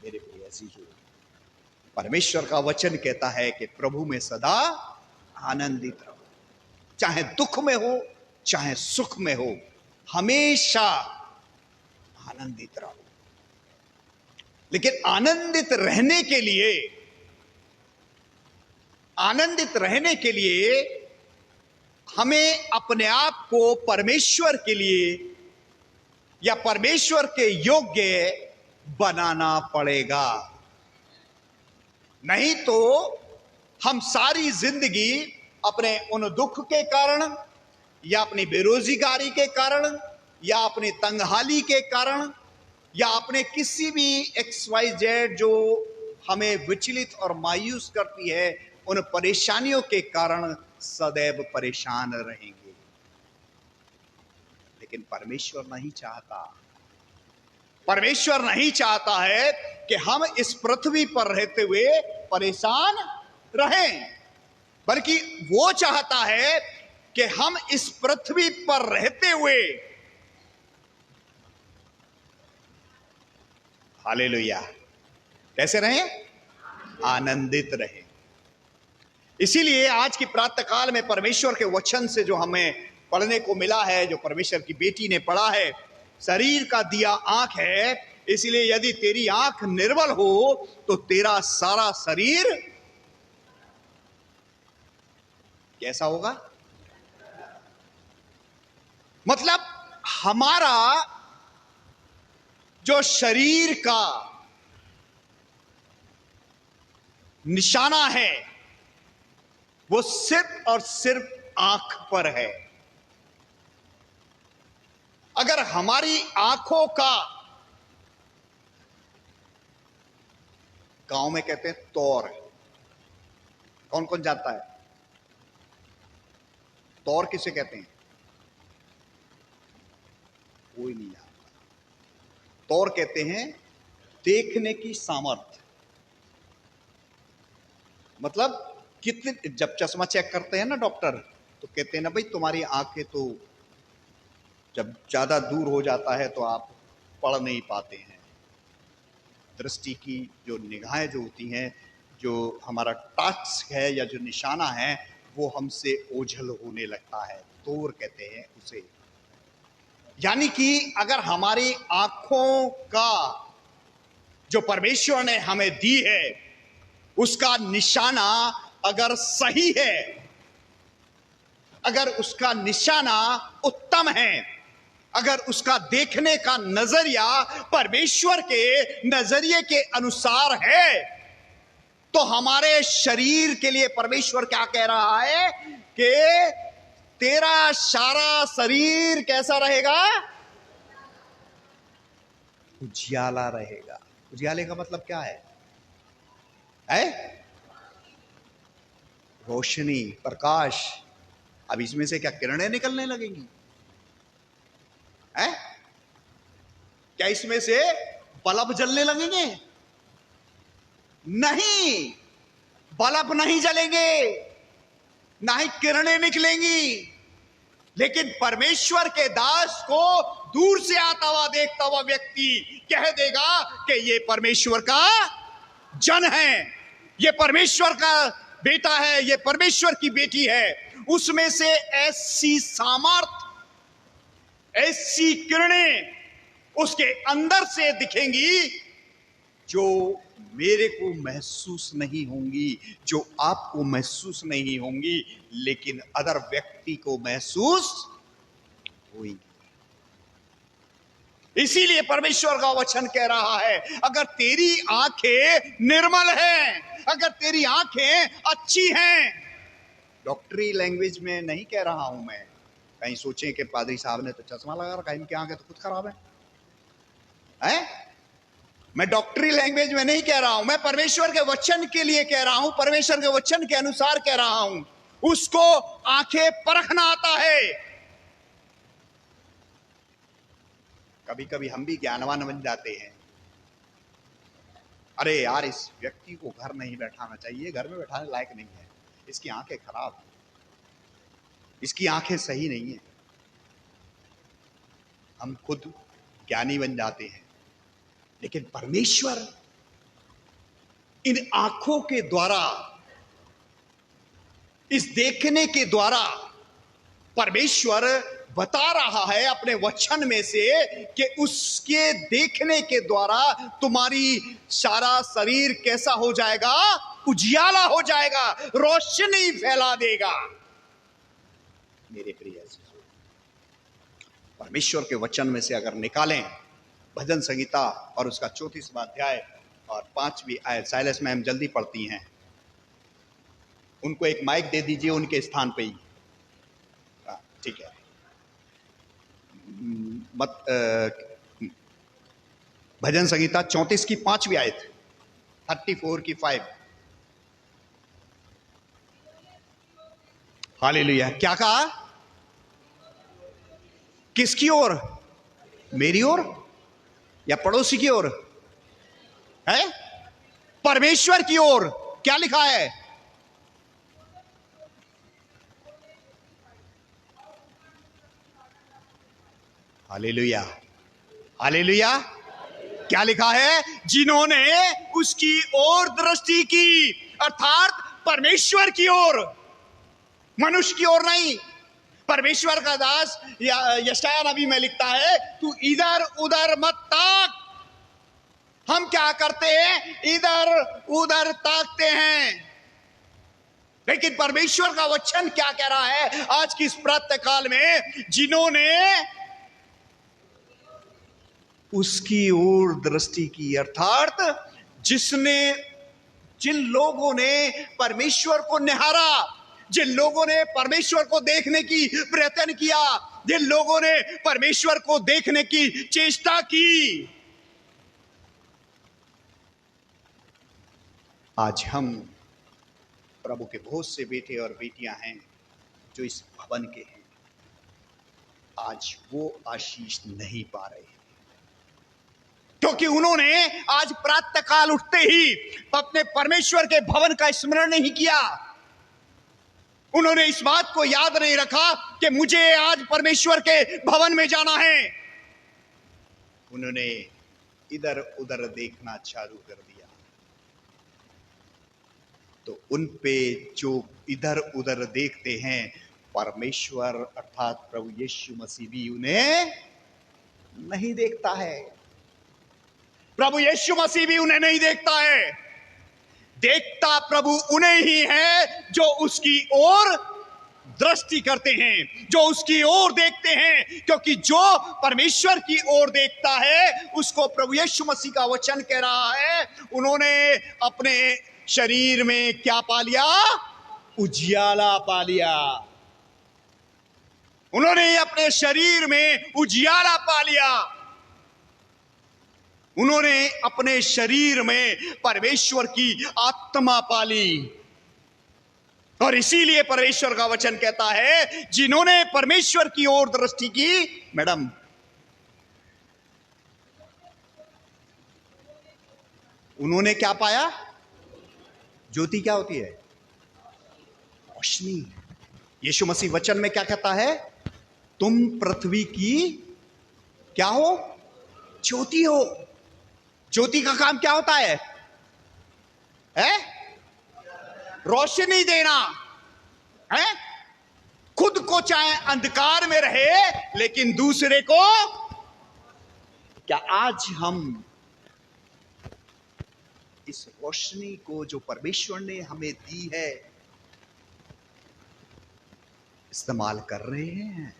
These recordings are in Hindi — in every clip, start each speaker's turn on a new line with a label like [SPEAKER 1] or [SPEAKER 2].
[SPEAKER 1] मेरे प्रिय अजीजों, परमेश्वर का वचन कहता है कि प्रभु में सदा आनंदित रहो, चाहे दुख में हो चाहे सुख में हो, हमेशा आनंदित रहो। लेकिन आनंदित रहने के लिए हमें अपने आप को परमेश्वर के लिए या परमेश्वर के योग्य बनाना पड़ेगा। नहीं तो हम सारी जिंदगी अपने उन दुख के कारण या अपनी बेरोजगारी के कारण या अपनी तंगहाली के कारण या अपने किसी भी XYZ जो हमें विचलित और मायूस करती है, उन परेशानियों के कारण सदैव परेशान रहेंगे। लेकिन परमेश्वर नहीं चाहता है कि हम इस पृथ्वी पर रहते हुए परेशान रहें, बल्कि वो चाहता है कि हम इस पृथ्वी पर रहते हुए, हालेलुया, कैसे रहें? आनंदित रहें। इसीलिए आज की प्रातः काल में परमेश्वर के वचन से जो हमें पढ़ने को मिला है, जो परमेश्वर की बेटी ने पढ़ा है, शरीर का दिया आंख है, इसलिए यदि तेरी आंख निर्बल हो तो तेरा सारा शरीर कैसा होगा? मतलब हमारा जो शरीर का निशाना है वो सिर्फ और सिर्फ आंख पर है। अगर हमारी आंखों का, गांव में कहते हैं तौर, कौन कौन जानता है तौर किसे कहते हैं? कोई नहीं जानता। तौर कहते हैं देखने की सामर्थ्य। मतलब कितने, जब चश्मा चेक करते हैं ना डॉक्टर, तो कहते हैं ना भाई तुम्हारी आंखें तो जब ज्यादा दूर हो जाता है तो आप पढ़ नहीं पाते हैं। दृष्टि की जो निगाहें जो होती हैं, जो हमारा टच है या जो निशाना है, वो हमसे ओझल होने लगता है। तौर कहते हैं उसे। यानी कि अगर हमारी आंखों का जो परमेश्वर ने हमें दी है, उसका निशाना अगर सही है, अगर उसका निशाना उत्तम है, अगर उसका देखने का नजरिया परमेश्वर के नजरिए के अनुसार है, तो हमारे शरीर के लिए परमेश्वर क्या कह रहा है कि तेरा सारा शरीर कैसा रहेगा? उजियाला रहेगा। उजियाले का मतलब क्या है? रोशनी, प्रकाश। अब इसमें से क्या किरणें निकलने लगेंगी? क्या इसमें से बल्ब जलने लगेंगे? नहीं, बल्ब नहीं जलेंगे, ना ही किरणें निकलेंगी। लेकिन परमेश्वर के दास को दूर से आता हुआ देखता हुआ व्यक्ति कह देगा कि ये परमेश्वर का जन है, ये परमेश्वर का बेटा है, ये परमेश्वर की बेटी है। उसमें से ऐसी सामर्थ, ऐसी किरणें उसके अंदर से दिखेंगी जो मेरे को महसूस नहीं होंगी, जो आपको महसूस नहीं होंगी, लेकिन अदर व्यक्ति को महसूस हुई। इसीलिए परमेश्वर का वचन कह रहा है, अगर तेरी आंखें निर्मल हैं, अगर तेरी आंखें अच्छी हैं, डॉक्टरी लैंग्वेज में नहीं कह रहा हूं मैं, कहीं सोचें कि पादरी साहब ने तो चश्मा लगा रखा, इनकी आंखें तो खुद खराब है? मैं डॉक्टरी लैंग्वेज में नहीं कह रहा हूं, मैं परमेश्वर के वचन के लिए कह रहा हूं, परमेश्वर के वचन के अनुसार कह रहा हूं। उसको आंखें परखना आता है। कभी कभी हम भी ज्ञानवान बन जाते हैं, अरे यार इस व्यक्ति को घर नहीं बैठाना चाहिए, घर में बैठाने लायक नहीं है, इसकी आंखें खराब है, इसकी आंखें सही नहीं है। हम खुद ज्ञानी बन जाते हैं। लेकिन परमेश्वर इन आंखों के द्वारा, इस देखने के द्वारा परमेश्वर बता रहा है अपने वचन में से कि उसके देखने के द्वारा तुम्हारी सारा शरीर कैसा हो जाएगा, उजियाला हो जाएगा, रोशनी फैला देगा। मेरे प्रिय, परमेश्वर के वचन में से अगर निकालें भजन संहिता और उसका 34वां अध्याय और 5वीं आयत, साइलस मैम जल्दी पढ़ती हैं, उनको एक माइक दे दीजिए उनके स्थान पे ही। ठीक है, भजन संहिता 34 की 5वीं आयत, 34 की 5। हालेलुया। क्या कहा? किसकी ओर? मेरी ओर या पड़ोसी की ओर? है परमेश्वर की ओर। क्या लिखा है? Hallelujah, hallelujah. क्या लिखा है? जिन्होंने उसकी ओर दृष्टि की, अर्थात परमेश्वर की ओर, मनुष्य की ओर नहीं। परमेश्वर का दास यशायाह नबी में लिखता है, तू इधर उधर मत ताक। हम क्या करते हैं? इधर उधर ताकते हैं। लेकिन परमेश्वर का वचन क्या कह रहा है आज की इस प्रातः काल में? जिन्होंने उसकी ओर दृष्टि की, अर्थात जिन लोगों ने परमेश्वर को निहारा, जिन लोगों ने परमेश्वर को देखने की प्रयत्न किया, जिन लोगों ने परमेश्वर को देखने की चेष्टा की, आज हम प्रभु के बहुत से बेटे और बेटियां हैं जो इस भवन के हैं, आज वो आशीष नहीं पा रहे, क्योंकि उन्होंने आज प्रातःकाल उठते ही अपने परमेश्वर के भवन का स्मरण नहीं किया। उन्होंने इस बात को याद नहीं रखा कि मुझे आज परमेश्वर के भवन में जाना है। उन्होंने इधर उधर देखना चालू कर दिया। तो उन पे जो इधर उधर देखते हैं, परमेश्वर अर्थात प्रभु यीशु मसीह भी उन्हें नहीं देखता है। प्रभु यीशु मसीह भी उन्हें नहीं देखता है। देखता प्रभु उन्हें ही है जो उसकी ओर दृष्टि करते हैं, जो उसकी ओर देखते हैं, क्योंकि जो परमेश्वर की ओर देखता है उसको प्रभु यीशु मसीह का वचन कह रहा है, उन्होंने अपने शरीर में क्या पा लिया? उजियाला पा लिया। उन्होंने अपने शरीर में उजियाला पा लिया। उन्होंने अपने शरीर में परमेश्वर की आत्मा पाली। और इसीलिए परमेश्वर का वचन कहता है, जिन्होंने परमेश्वर की ओर दृष्टि की, मैडम उन्होंने क्या पाया? ज्योति क्या होती है? रोशनी। यीशु मसीह वचन में क्या कहता है? तुम पृथ्वी की क्या हो? ज्योति हो। ज्योति का काम क्या होता है? रोशनी देना है। खुद को चाहे अंधकार में रहे लेकिन दूसरे को। क्या आज हम इस रोशनी को जो परमेश्वर ने हमें दी है इस्तेमाल कर रहे हैं?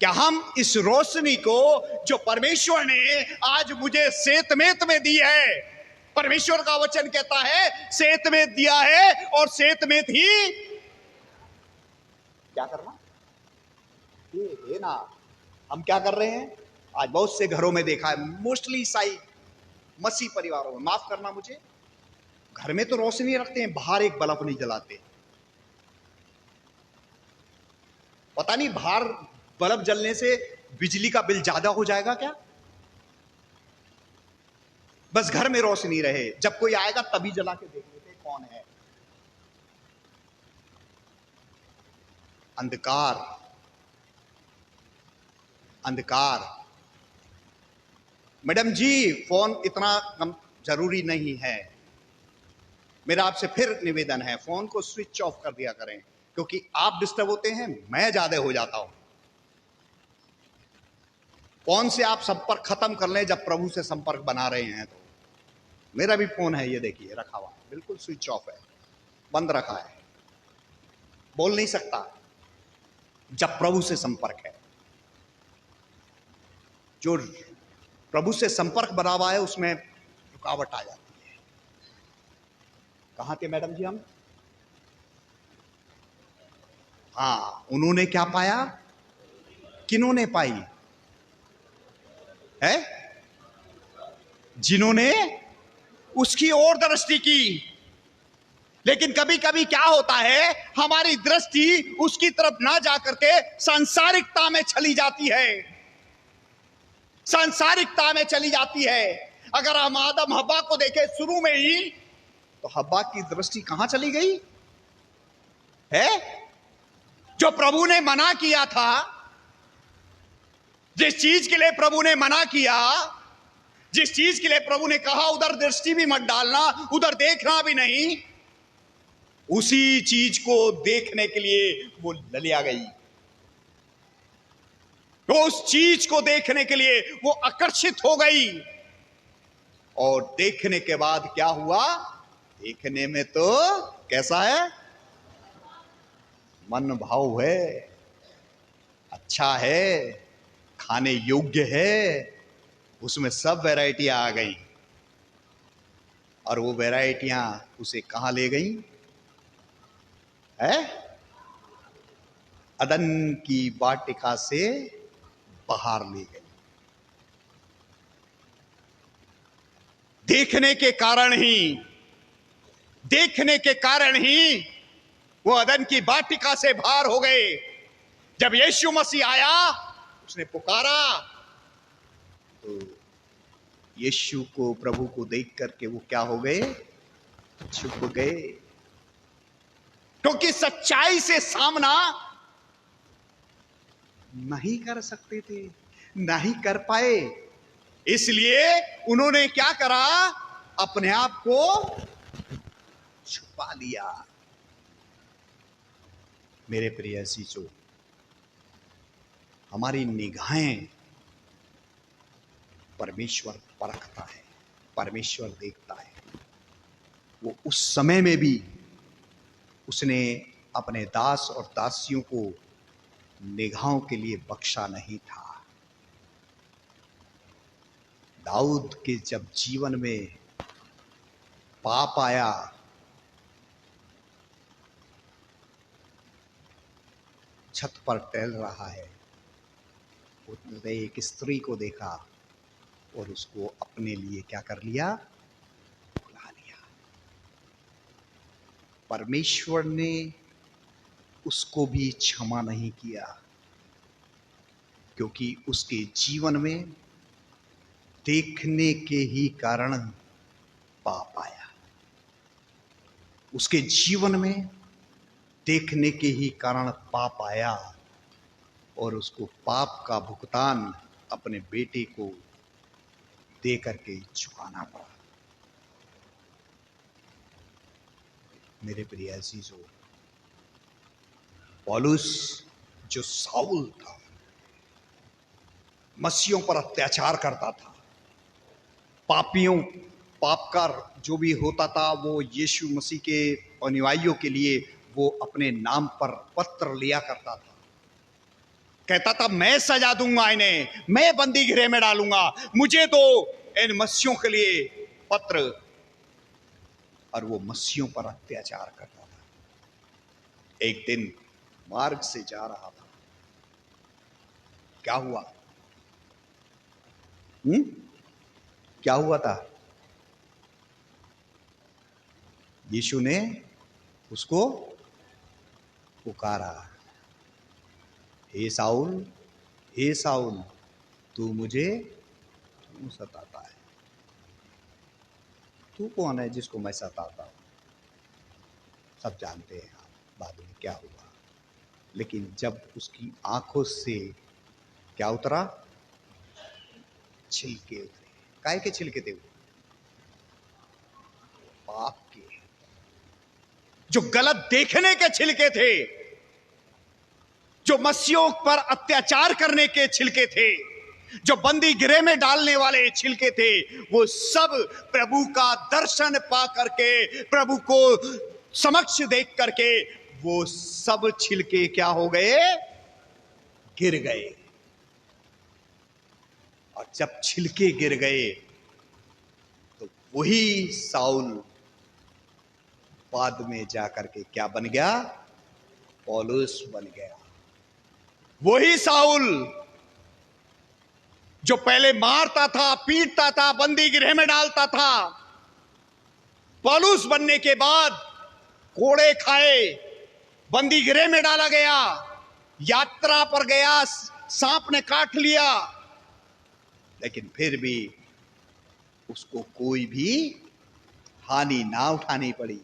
[SPEAKER 1] क्या हम इस रोशनी को जो परमेश्वर ने आज मुझे सेतमेत में दी है, परमेश्वर का वचन कहता है सेतमेत दिया है, और सेतमेत ही क्या करना ये ना। हम क्या कर रहे हैं? आज बहुत से घरों में देखा है, मोस्टली ईसाई मसीह परिवारों में, माफ करना मुझे, घर में तो रोशनी रखते हैं, बाहर एक बल्ब नहीं जलाते। पता नहीं बाहर बल्ब जलने से बिजली का बिल ज्यादा हो जाएगा क्या? बस घर में रोशनी रहे, जब कोई आएगा तभी जला के देख लेते कौन है। अंधकार, अंधकार। मैडम जी फोन इतना जरूरी नहीं है। मेरा आपसे फिर निवेदन है, फोन को स्विच ऑफ कर दिया करें, क्योंकि आप डिस्टर्ब होते हैं, मैं ज्यादा हो जाता हूं। फोन से आप संपर्क खत्म कर लें जब प्रभु से संपर्क बना रहे हैं। तो मेरा भी फोन है, ये देखिए रखा हुआ, बिल्कुल स्विच ऑफ है, बंद रखा है, बोल नहीं सकता जब प्रभु से संपर्क है। जो प्रभु से संपर्क बना हुआ है उसमें रुकावट आ जाती है। कहां थे मैडम जी हम? हाँ, उन्होंने क्या पाया? किन्होंने पाई है? जिन्होंने उसकी ओर दृष्टि की। लेकिन कभी कभी क्या होता है, हमारी दृष्टि उसकी तरफ ना जाकर के सांसारिकता में चली जाती है, सांसारिकता में चली जाती है। अगर हम आदम हव्वा को देखें शुरू में ही, तो हव्वा की दृष्टि कहां चली गई है? जो प्रभु ने मना किया था, जिस चीज के लिए प्रभु ने मना किया, जिस चीज के लिए प्रभु ने कहा उधर दृष्टि भी मत डालना, उधर देखना भी नहीं, उसी चीज को देखने के लिए वो ललिया गई। तो उस चीज को देखने के लिए वो आकर्षित हो गई। और देखने के बाद क्या हुआ? देखने में तो कैसा है? मन भाव है, अच्छा है, खाने योग्य है, उसमें सब वैरायटियां आ गई। और वो वैरायटियां उसे कहां ले गई है? अदन की वाटिका से बाहर ले गई। देखने के कारण ही वो अदन की वाटिका से बाहर हो गए। जब यीशु मसीह आया, उसने पुकारा, तो यीशु को, प्रभु को देख करके वो क्या हो गए? छुप गए। क्योंकि सच्चाई से सामना नहीं कर सकते थे, नहीं कर पाए। इसलिए उन्होंने क्या करा? अपने आप को छुपा लिया। मेरे प्रिय अजीजों, हमारी निगाहें परमेश्वर परखता है, परमेश्वर देखता है। वो उस समय में भी उसने अपने दास और दासियों को निगाहों के लिए बख्शा नहीं था। दाऊद के जब जीवन में पाप आया, छत पर टहल रहा है, उसने एक स्त्री को देखा और उसको अपने लिए क्या कर लिया? बुला लिया। परमेश्वर ने उसको भी क्षमा नहीं किया, क्योंकि उसके जीवन में देखने के ही कारण पाप आया। उसके जीवन में देखने के ही कारण पाप आया और उसको पाप का भुगतान अपने बेटे को दे करके चुकाना पड़ा। मेरे प्रिय अजीजों, पौलुस जो साउल था, मसीहों पर अत्याचार करता था, पापियों, पाप का जो भी होता था वो यीशु मसीह के अनुयायियों के लिए वो अपने नाम पर पत्र लिया करता था। कहता था, मैं सजा दूंगा इन्हें, मैं बंदी गृह में डालूंगा, मुझे तो इन मसीहों के लिए पत्र। और वो मसीहों पर अत्याचार करता था। एक दिन मार्ग से जा रहा था, क्या हुआ? क्या हुआ था? यीशु ने उसको पुकारा, हे साउल, हे साउल, तू मुझे क्यों सताता है? तू कौन है जिसको मैं सताता हूं? सब जानते हैं आप बाद में क्या हुआ। लेकिन जब उसकी आंखों से क्या उतरा? छिलके उतरे। काहे के छिलके थे वो? पाप के, जो गलत देखने के छिलके थे, जो मसीहों पर अत्याचार करने के छिलके थे, जो बंदी गृह में डालने वाले छिलके थे, वो सब प्रभु का दर्शन पा करके, प्रभु को समक्ष देख करके वो सब छिलके क्या हो गए? गिर गए। और जब छिलके गिर गए तो वही साउल बाद में जाकर के क्या बन गया? पौलुस बन गया। वही साउल जो पहले मारता था, पीटता था, बंदी गृह में डालता था, पौलुस बनने के बाद कोड़े खाए, बंदी गृह में डाला गया, यात्रा पर गया, सांप ने काट लिया, लेकिन फिर भी उसको कोई भी हानि ना उठानी पड़ी।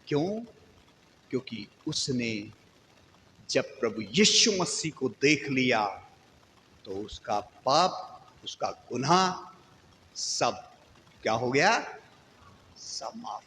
[SPEAKER 1] क्यों? क्योंकि उसने जब प्रभु यीशु मसीह को देख लिया तो उसका पाप, उसका गुनाह सब क्या हो गया? सब माफ।